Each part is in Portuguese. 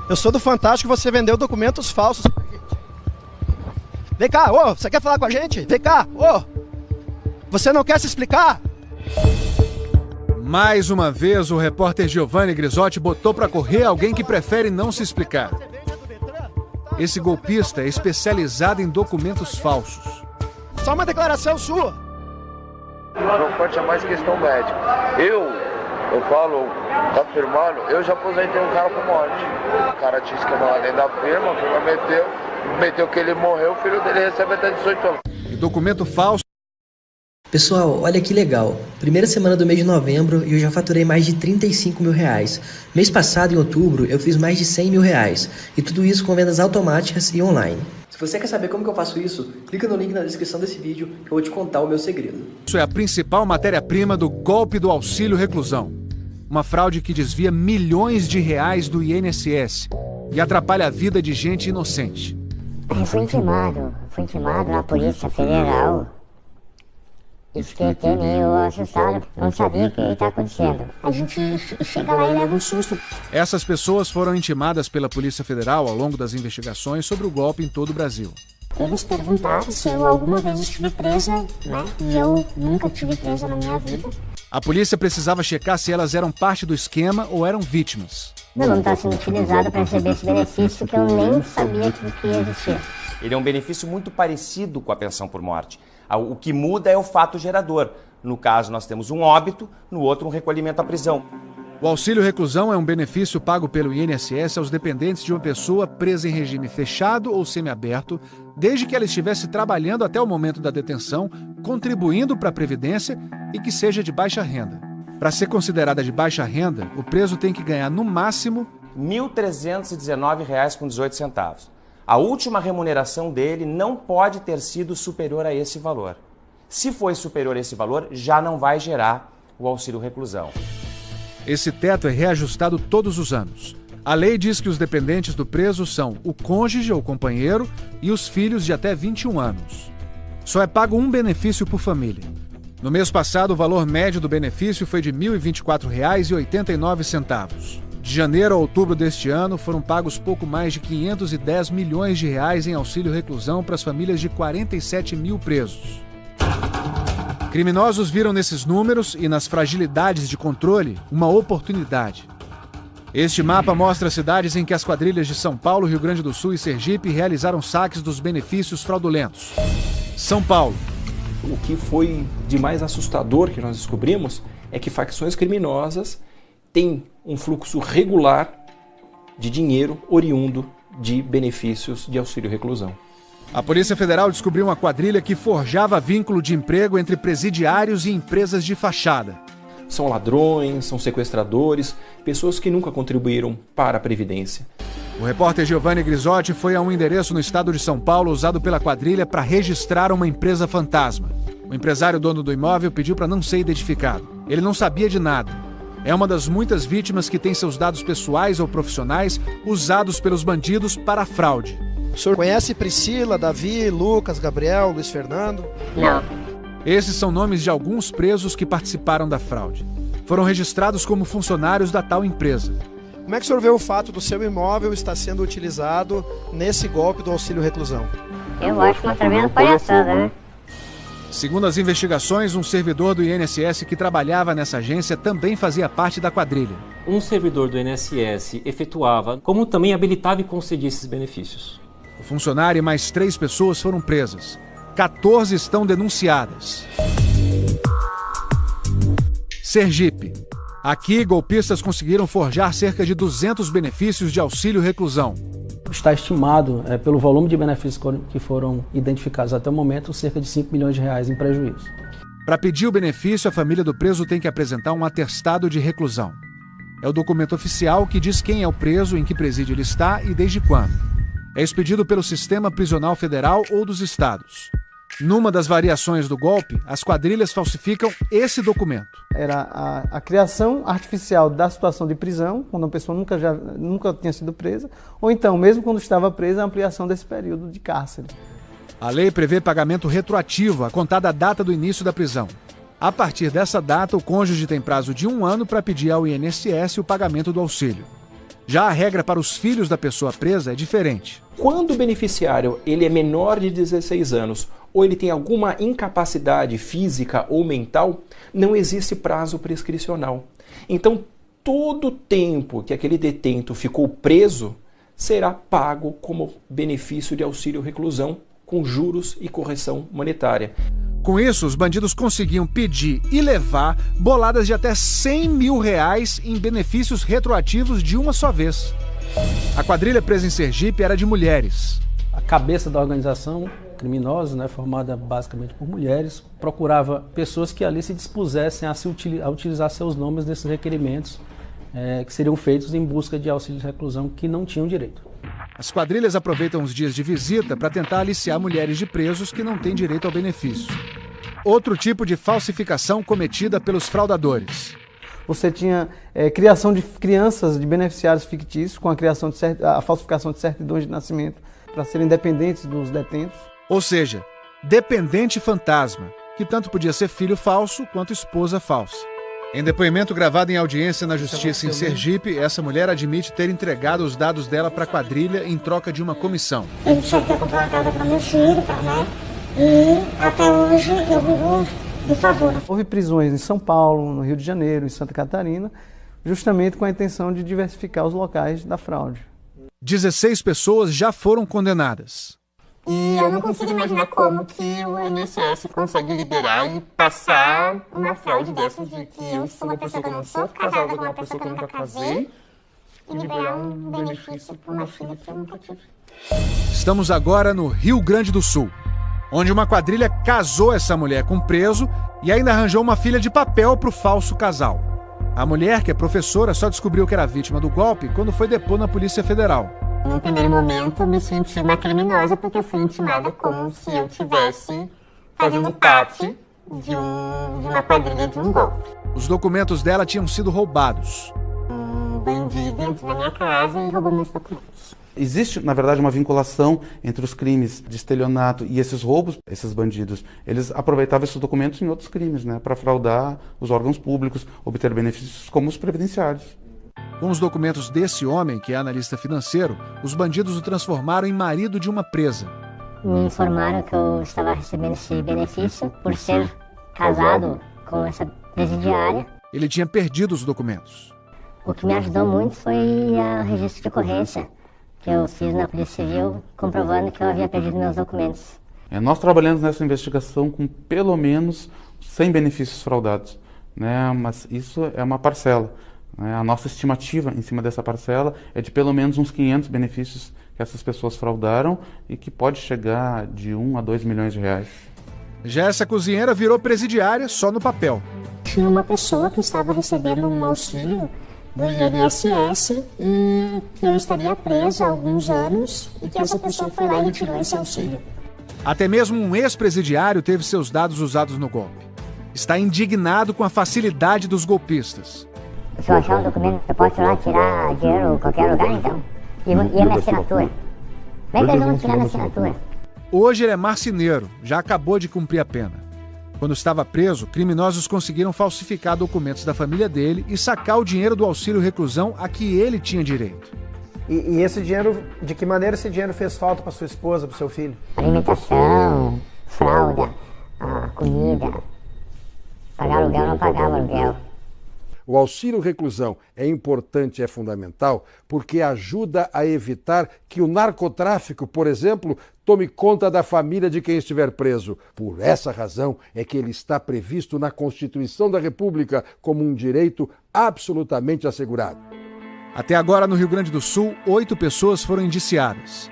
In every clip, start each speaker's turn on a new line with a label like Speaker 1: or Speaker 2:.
Speaker 1: Eu sou do Fantástico e você vendeu documentos falsos pra gente. Vem cá, ô, você quer falar com a gente? Vem cá, ô! Você não quer se explicar?
Speaker 2: Mais uma vez, o repórter Giovanni Grisotti botou pra correr alguém que prefere não se explicar. Esse golpista é especializado em documentos falsos.
Speaker 1: Só uma declaração sua.
Speaker 3: Não pode chamar de questão médica. Eu falo, tá firmando, eu já aposentei um cara com morte. O cara tinha esquema lá dentro da firma, a firma meteu que ele morreu, o filho dele recebe até 18 anos.
Speaker 2: E documento falso.
Speaker 4: Pessoal, olha que legal. Primeira semana do mês de novembro e eu já faturei mais de 35 mil reais. Mês passado, em outubro, eu fiz mais de 100 mil reais. E tudo isso com vendas automáticas e online. Se você quer saber como que eu faço isso, clica no link na descrição desse vídeo que eu vou te contar o meu segredo.
Speaker 2: Isso é a principal matéria-prima do golpe do auxílio reclusão. Uma fraude que desvia milhões de reais do INSS e atrapalha a vida de gente inocente.
Speaker 5: Eu fui intimado na Polícia Federal. E fiquei até meio assustado, não sabia o que está acontecendo. A gente chega lá e leva um susto.
Speaker 2: Essas pessoas foram intimadas pela Polícia Federal ao longo das investigações sobre o golpe em todo o Brasil.
Speaker 5: Eles perguntaram se eu alguma vez estive presa, né? E eu nunca estive presa na minha vida.
Speaker 2: A polícia precisava checar se elas eram parte do esquema ou eram vítimas.
Speaker 5: Não está sendo utilizado para receber esse benefício que eu nem sabia que existia.
Speaker 6: Ele é um benefício muito parecido com a pensão por morte. O que muda é o fato gerador. No caso, nós temos um óbito, no outro, um recolhimento à prisão.
Speaker 2: O auxílio reclusão é um benefício pago pelo INSS aos dependentes de uma pessoa presa em regime fechado ou semiaberto, desde que ela estivesse trabalhando até o momento da detenção, contribuindo para a Previdência e que seja de baixa renda. Para ser considerada de baixa renda, o preso tem que ganhar, no máximo,
Speaker 6: R$ 1.319,18. A última remuneração dele não pode ter sido superior a esse valor. Se for superior a esse valor, já não vai gerar o auxílio reclusão.
Speaker 2: Esse teto é reajustado todos os anos. A lei diz que os dependentes do preso são o cônjuge ou companheiro e os filhos de até 21 anos. Só é pago um benefício por família. No mês passado, o valor médio do benefício foi de R$ 1.024,89. De janeiro a outubro deste ano, foram pagos pouco mais de 510 milhões de reais em auxílio reclusão para as famílias de 47 mil presos. Criminosos viram nesses números e nas fragilidades de controle uma oportunidade. Este mapa mostra cidades em que as quadrilhas de São Paulo, Rio Grande do Sul e Sergipe realizaram saques dos benefícios fraudulentos. São Paulo.
Speaker 7: O que foi de mais assustador que nós descobrimos é que facções criminosas têm um fluxo regular de dinheiro oriundo de benefícios de auxílio reclusão.
Speaker 2: A Polícia Federal descobriu uma quadrilha que forjava vínculo de emprego entre presidiários e empresas de fachada.
Speaker 7: São ladrões, são sequestradores, pessoas que nunca contribuíram para a Previdência.
Speaker 2: O repórter Giovanni Grisotti foi a um endereço no estado de São Paulo usado pela quadrilha para registrar uma empresa fantasma. O empresário dono do imóvel pediu para não ser identificado. Ele não sabia de nada. É uma das muitas vítimas que tem seus dados pessoais ou profissionais usados pelos bandidos para a fraude.
Speaker 1: O senhor conhece Priscila, Davi, Lucas, Gabriel, Luiz Fernando?
Speaker 5: Não.
Speaker 2: Esses são nomes de alguns presos que participaram da fraude. Foram registrados como funcionários da tal empresa.
Speaker 1: Como é que o senhor vê o fato do seu imóvel estar sendo utilizado nesse golpe do auxílio reclusão?
Speaker 5: Eu acho uma tremenda palhaçada, né?
Speaker 2: Segundo as investigações, um servidor do INSS que trabalhava nessa agência também fazia parte da quadrilha.
Speaker 8: Um servidor do INSS efetuava, como também habilitava e concedia esses benefícios.
Speaker 2: O funcionário e mais 3 pessoas foram presas. 14 estão denunciadas. Sergipe. Aqui, golpistas conseguiram forjar cerca de 200 benefícios de auxílio reclusão.
Speaker 9: Está estimado, pelo volume de benefícios que foram identificados até o momento, cerca de 5 milhões de reais em prejuízo.
Speaker 2: Para pedir o benefício, a família do preso tem que apresentar um atestado de reclusão. É o documento oficial que diz quem é o preso, em que presídio ele está e desde quando. É expedido pelo Sistema Prisional Federal ou dos estados. Numa das variações do golpe, as quadrilhas falsificam esse documento.
Speaker 10: Era a criação artificial da situação de prisão, quando a pessoa nunca tinha sido presa, ou então, mesmo quando estava presa, a ampliação desse período de cárcere.
Speaker 2: A lei prevê pagamento retroativo a contar da data do início da prisão. A partir dessa data, o cônjuge tem prazo de 1 ano para pedir ao INSS o pagamento do auxílio. Já a regra para os filhos da pessoa presa é diferente.
Speaker 7: Quando o beneficiário ele é menor de 16 anos ou ele tem alguma incapacidade física ou mental, não existe prazo prescricional. Então, todo o tempo que aquele detento ficou preso será pago como benefício de auxílio reclusão com juros e correção monetária.
Speaker 2: Com isso, os bandidos conseguiam pedir e levar boladas de até R$100 mil em benefícios retroativos de uma só vez. A quadrilha presa em Sergipe era de mulheres.
Speaker 9: A cabeça da organização criminosa, né, formada basicamente por mulheres, procurava pessoas que ali se dispusessem a utilizar seus nomes nesses requerimentos que seriam feitos em busca de auxílio de reclusão que não tinham direito.
Speaker 2: As quadrilhas aproveitam os dias de visita para tentar aliciar mulheres de presos que não têm direito ao benefício. Outro tipo de falsificação cometida pelos fraudadores.
Speaker 10: Você tinha criação de crianças de beneficiários fictícios com a falsificação de certidões de nascimento para serem dependentes dos detentos.
Speaker 2: Ou seja, dependente fantasma, que tanto podia ser filho falso quanto esposa falsa. Em depoimento gravado em audiência na Justiça em Sergipe, essa mulher admite ter entregado os dados dela para a quadrilha em troca de uma comissão.
Speaker 5: Ele tinha que comprar uma casa para meu filho, né? E até hoje eu vivo de favor.
Speaker 10: Houve prisões em São Paulo, no Rio de Janeiro, em Santa Catarina, justamente com a intenção de diversificar os locais da fraude.
Speaker 2: 16 pessoas já foram condenadas.
Speaker 5: E eu não consigo imaginar como que o INSS consegue liberar e passar uma fraude dessas de que eu sou uma pessoa que eu não sou casada com uma pessoa que eu nunca casei e liberar um benefício para uma filha que eu nunca tive.
Speaker 2: Estamos agora no Rio Grande do Sul, onde uma quadrilha casou essa mulher com um preso e ainda arranjou uma filha de papel para o falso casal. A mulher, que é professora, só descobriu que era vítima do golpe quando foi depor na Polícia Federal.
Speaker 5: No primeiro momento, eu me senti uma criminosa porque eu fui intimada como se eu estivesse fazendo parte de uma quadrilha de um golpe.
Speaker 2: Os documentos dela tinham sido roubados.
Speaker 5: Um bandido entrou na minha casa e roubou meus documentos.
Speaker 11: Existe, na verdade, uma vinculação entre os crimes de estelionato e esses roubos. Esses bandidos, eles aproveitavam esses documentos em outros crimes, né, para fraudar os órgãos públicos, obter benefícios como os previdenciários.
Speaker 2: Com os documentos desse homem, que é analista financeiro, os bandidos o transformaram em marido de uma presa.
Speaker 5: Me informaram que eu estava recebendo esse benefício por ser casado com essa presidiária.
Speaker 2: Ele tinha perdido os documentos.
Speaker 5: O que me ajudou muito foi o registro de ocorrência que eu fiz na Polícia Civil, comprovando que eu havia perdido meus documentos.
Speaker 11: Nós trabalhamos nessa investigação com pelo menos 100 benefícios fraudados, né? Mas isso é uma parcela. A nossa estimativa em cima dessa parcela é de pelo menos uns 500 benefícios que essas pessoas fraudaram e que pode chegar de 1 a 2 milhões de reais.
Speaker 2: Já essa cozinheira virou presidiária só no papel.
Speaker 5: Tinha uma pessoa que estava recebendo um auxílio do INSS e que eu estaria presa há alguns anos e que essa pessoa foi lá e retirou esse auxílio.
Speaker 2: Até mesmo um ex-presidiário teve seus dados usados no golpe. Está indignado com a facilidade dos golpistas.
Speaker 5: Se eu achar um documento, eu posso ir lá tirar dinheiro em qualquer lugar, então? E a minha assinatura? Como é que eles vão tirar minha assinatura?
Speaker 2: Hoje ele é marceneiro, já acabou de cumprir a pena. Quando estava preso, criminosos conseguiram falsificar documentos da família dele e sacar o dinheiro do auxílio reclusão a que ele tinha direito.
Speaker 1: E esse dinheiro, de que maneira esse dinheiro fez falta para sua esposa, para o seu filho?
Speaker 5: Alimentação, fralda, comida. Pagar aluguel, não pagava aluguel.
Speaker 12: O auxílio reclusão é importante, é fundamental, porque ajuda a evitar que o narcotráfico, por exemplo, tome conta da família de quem estiver preso. Por essa razão é que ele está previsto na Constituição da República como um direito absolutamente assegurado.
Speaker 2: Até agora, no Rio Grande do Sul, 8 pessoas foram indiciadas.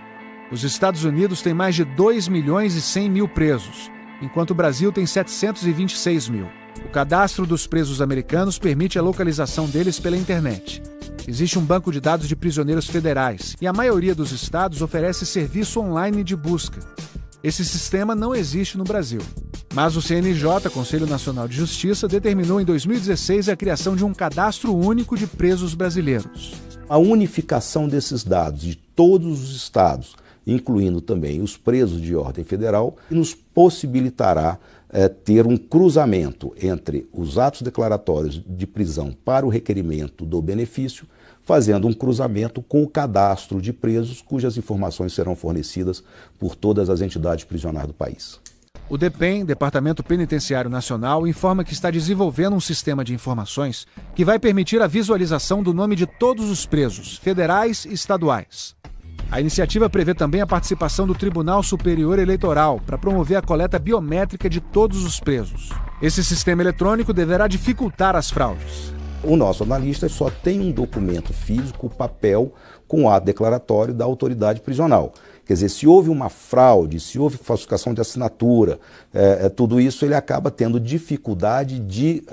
Speaker 2: Os Estados Unidos têm mais de 2 milhões e 100 mil presos, enquanto o Brasil tem 726 mil. O cadastro dos presos americanos permite a localização deles pela internet. Existe um banco de dados de prisioneiros federais e a maioria dos estados oferece serviço online de busca. Esse sistema não existe no Brasil. Mas o CNJ, Conselho Nacional de Justiça, determinou em 2016 a criação de um cadastro único de presos brasileiros.
Speaker 13: A unificação desses dados de todos os estados, incluindo também os presos de ordem federal, nos possibilitará ter um cruzamento entre os atos declaratórios de prisão para o requerimento do benefício, fazendo um cruzamento com o cadastro de presos, cujas informações serão fornecidas por todas as entidades prisionais do país.
Speaker 2: O DEPEN, Departamento Penitenciário Nacional, informa que está desenvolvendo um sistema de informações que vai permitir a visualização do nome de todos os presos, federais e estaduais. A iniciativa prevê também a participação do Tribunal Superior Eleitoral para promover a coleta biométrica de todos os presos. Esse sistema eletrônico deverá dificultar as fraudes.
Speaker 13: O nosso analista só tem um documento físico, papel, com o ato declaratório da autoridade prisional. Quer dizer, se houve uma fraude, se houve falsificação de assinatura, tudo isso ele acaba tendo dificuldade de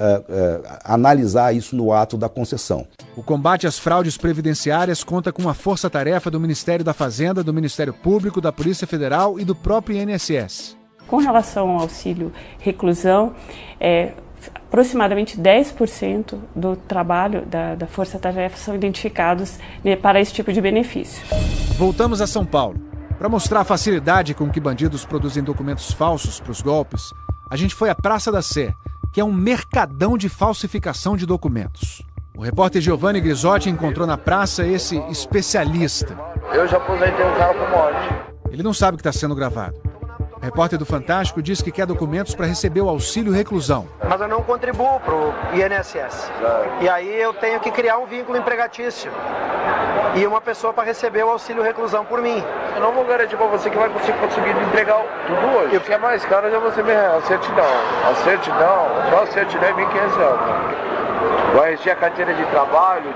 Speaker 13: analisar isso no ato da concessão.
Speaker 2: O combate às fraudes previdenciárias conta com uma força-tarefa do Ministério da Fazenda, do Ministério Público, da Polícia Federal e do próprio INSS.
Speaker 14: Com relação ao auxílio reclusão, aproximadamente 10% do trabalho da força-tarefa são identificados para esse tipo de benefício.
Speaker 2: Voltamos a São Paulo. Para mostrar a facilidade com que bandidos produzem documentos falsos para os golpes, a gente foi à Praça da Sé, que é um mercadão de falsificação de documentos. O repórter Giovanni Grisotti encontrou na praça esse especialista.
Speaker 3: Eu já aposentei um cara com morte.
Speaker 2: Ele não sabe que está sendo gravado. O repórter do Fantástico diz que quer documentos para receber o auxílio reclusão.
Speaker 1: Mas eu não contribuo para o INSS. E aí eu tenho que criar um vínculo empregatício. E uma pessoa para receber o auxílio reclusão por mim.
Speaker 3: Eu não vou garantir para você que vai conseguir entregar tudo hoje. E o que é mais caro já você me a certidão. Só a certidão é R$1.500. Vai encher a carteira de trabalho,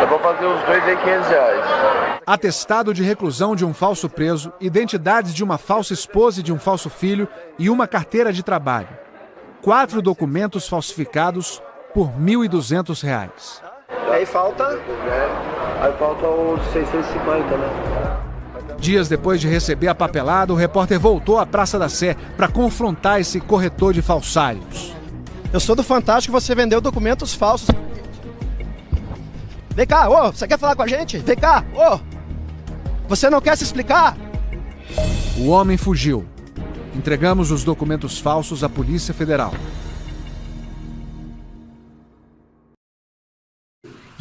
Speaker 3: eu vou fazer os dois aí R$500.
Speaker 2: Atestado de reclusão de um falso preso, identidades de uma falsa esposa e de um falso filho e uma carteira de trabalho. 4 documentos falsificados por R$1.200.
Speaker 1: Aí falta?
Speaker 3: Aí falta os 650, né?
Speaker 2: Dias depois de receber a papelada, o repórter voltou à Praça da Sé para confrontar esse corretor de falsários.
Speaker 1: Eu sou do Fantástico, você vendeu documentos falsos. Vem cá, você quer falar com a gente? Vem cá, você não quer se explicar?
Speaker 2: O homem fugiu. Entregamos os documentos falsos à Polícia Federal.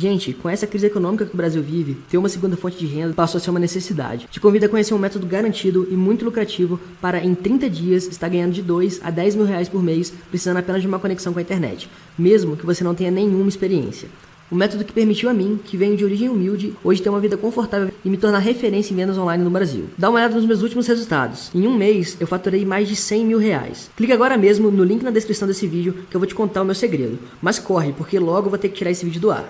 Speaker 4: Gente, com essa crise econômica que o Brasil vive, ter uma segunda fonte de renda passou a ser uma necessidade. Te convido a conhecer um método garantido e muito lucrativo para, em 30 dias, estar ganhando de R$2 a R$10 mil por mês, precisando apenas de uma conexão com a internet, mesmo que você não tenha nenhuma experiência. O método que permitiu a mim, que venho de origem humilde, hoje ter uma vida confortável e me tornar referência em vendas online no Brasil. Dá uma olhada nos meus últimos resultados. Em um mês, eu faturei mais de R$100 mil. Clica agora mesmo no link na descrição desse vídeo que eu vou te contar o meu segredo. Mas corre, porque logo eu vou ter que tirar esse vídeo do ar.